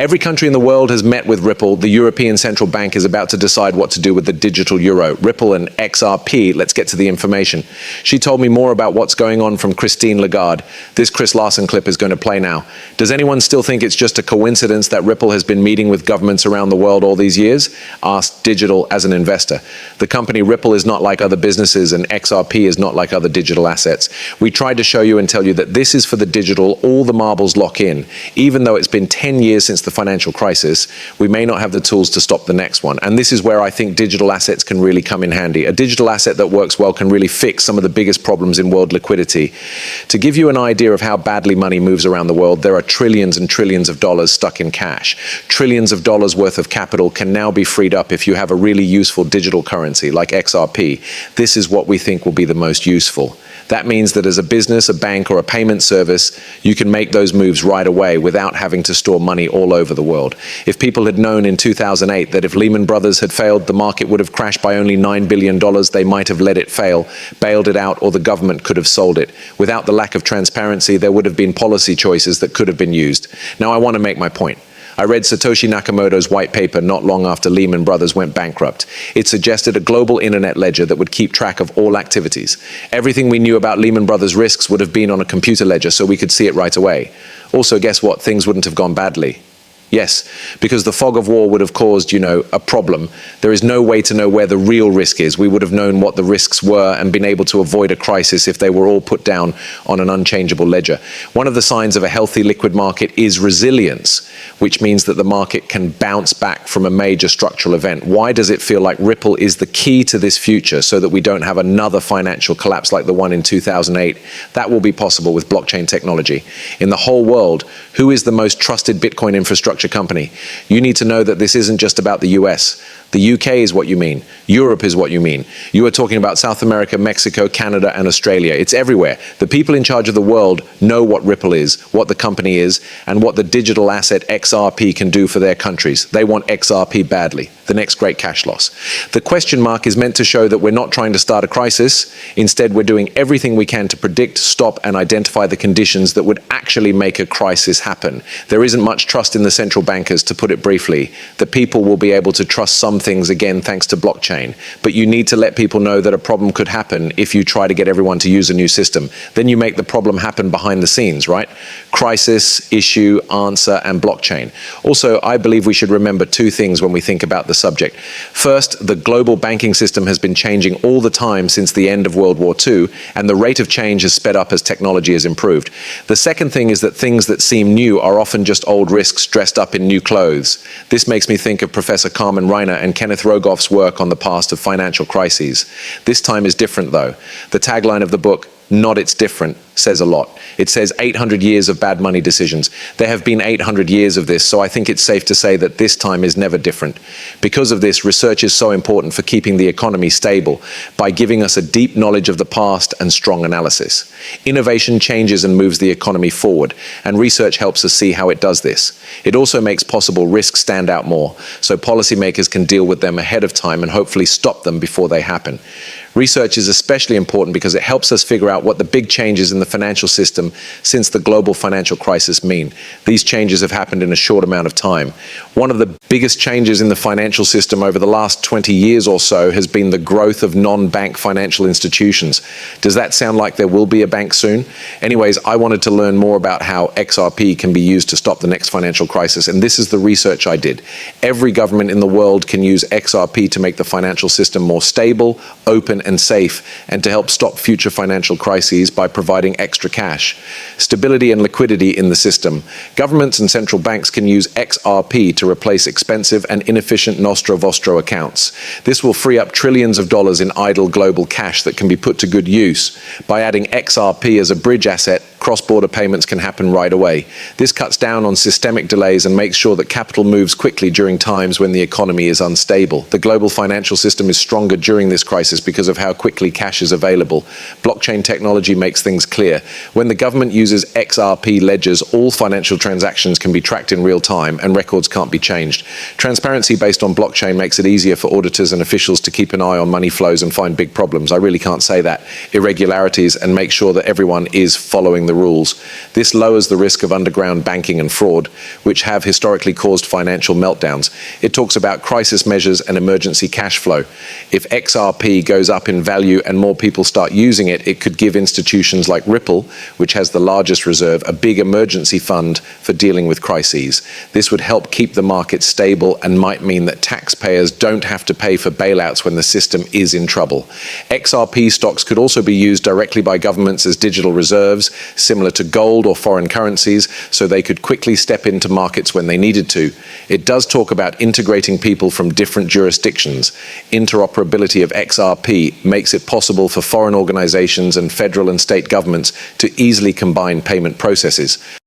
Every country in the world has met with Ripple. The European Central Bank is about to decide what to do with the digital euro. Ripple and XRP, let's get to the information. She told me more about what's going on from Christine Lagarde. This Chris Larsson clip is going to play now. Does anyone still think it's just a coincidence that Ripple has been meeting with governments around the world all these years? Asked Digital as an investor. The company Ripple is not like other businesses and XRP is not like other digital assets. We tried to show you and tell you that this is for the digital, all the marbles lock in. Even though it's been 10 years since the financial crisis, we may not have the tools to stop the next one. And this is where I think digital assets can really come in handy. A digital asset that works well can really fix some of the biggest problems in world liquidity. To give you an idea of how badly money moves around the world, there are trillions and trillions of dollars stuck in cash. Trillions of dollars worth of capital can now be freed up if you have a really useful digital currency like XRP. This is what we think will be the most useful. That means that as a business, a bank, or a payment service, you can make those moves right away without having to store money all over the world. If people had known in 2008 that if Lehman Brothers had failed, the market would have crashed by only $9 billion, they might have let it fail, bailed it out, or the government could have sold it. Without the lack of transparency, there would have been policy choices that could have been used. Now, I want to make my point. I read Satoshi Nakamoto's white paper not long after Lehman Brothers went bankrupt. It suggested a global internet ledger that would keep track of all activities. Everything we knew about Lehman Brothers' risks would have been on a computer ledger so we could see it right away. Also, guess what? Things wouldn't have gone badly. Yes, because the fog of war would have caused, a problem. There is no way to know where the real risk is. We would have known what the risks were and been able to avoid a crisis if they were all put down on an unchangeable ledger. One of the signs of a healthy liquid market is resilience, which means that the market can bounce back from a major structural event. Why does it feel like Ripple is the key to this future so that we don't have another financial collapse like the one in 2008? That will be possible with blockchain technology. In the whole world, who is the most trusted Bitcoin infrastructure company? You need to know that this isn't just about the US. The UK is what you mean. Europe is what you mean. You are talking about South America, Mexico, Canada, and Australia. It's everywhere. The people in charge of the world know what Ripple is, what the company is, and what the digital asset XRP can do for their countries. They want XRP badly, the next great cash loss. The question mark is meant to show that we're not trying to start a crisis. Instead, we're doing everything we can to predict, stop, and identify the conditions that would actually make a crisis happen. There isn't much trust in the central bankers, to put it briefly. The people will be able to trust some things again thanks to blockchain. But you need to let people know that a problem could happen if you try to get everyone to use a new system. Then you make the problem happen behind the scenes, right? Crisis, issue, answer, and blockchain. Also, I believe we should remember two things when we think about the subject. First, the global banking system has been changing all the time since the end of World War II, and the rate of change has sped up as technology has improved. The second thing is that things that seem new are often just old risks dressed up in new clothes. This makes me think of Professor Carmen Reiner and Kenneth Rogoff's work on the past of financial crises. This time is different, though. The tagline of the book, "Not It's Different," says a lot. It says 800 years of bad money decisions. There have been 800 years of this, so I think it's safe to say that this time is never different. Because of this, research is so important for keeping the economy stable by giving us a deep knowledge of the past and strong analysis. Innovation changes and moves the economy forward, and research helps us see how it does this. It also makes possible risks stand out more, so policymakers can deal with them ahead of time and hopefully stop them before they happen. Research is especially important because it helps us figure out what the big changes in the financial system since the global financial crisis mean. These changes have happened in a short amount of time. One of the biggest changes in the financial system over the last 20 years or so has been the growth of non-bank financial institutions. Does that sound like there will be a bank soon? Anyways, I wanted to learn more about how XRP can be used to stop the next financial crisis, and this is the research I did. Every government in the world can use XRP to make the financial system more stable, open, and safe, and to help stop future financial crises by providing extra cash. Stability and liquidity in the system. Governments and central banks can use XRP to replace expensive and inefficient nostro vostro accounts. This will free up trillions of dollars in idle global cash that can be put to good use. By adding XRP as a bridge asset, cross-border payments can happen right away. This cuts down on systemic delays and makes sure that capital moves quickly during times when the economy is unstable. The global financial system is stronger during this crisis because of how quickly cash is available. Blockchain technology makes things clear. When the government uses XRP ledgers, all financial transactions can be tracked in real time and records can't be changed. Transparency based on blockchain makes it easier for auditors and officials to keep an eye on money flows and find big problems. I really can't say that. Irregularities, and make sure that everyone is following the the rules. This lowers the risk of underground banking and fraud, which have historically caused financial meltdowns. It talks about crisis measures and emergency cash flow. If XRP goes up in value and more people start using it, it could give institutions like Ripple, which has the largest reserve, a big emergency fund for dealing with crises. This would help keep the market stable and might mean that taxpayers don't have to pay for bailouts when the system is in trouble. XRP stocks could also be used directly by governments as digital reserves, similar to gold or foreign currencies, so they could quickly step into markets when they needed to. It does talk about integrating people from different jurisdictions. Interoperability of XRP makes it possible for foreign organizations and federal and state governments to easily combine payment processes.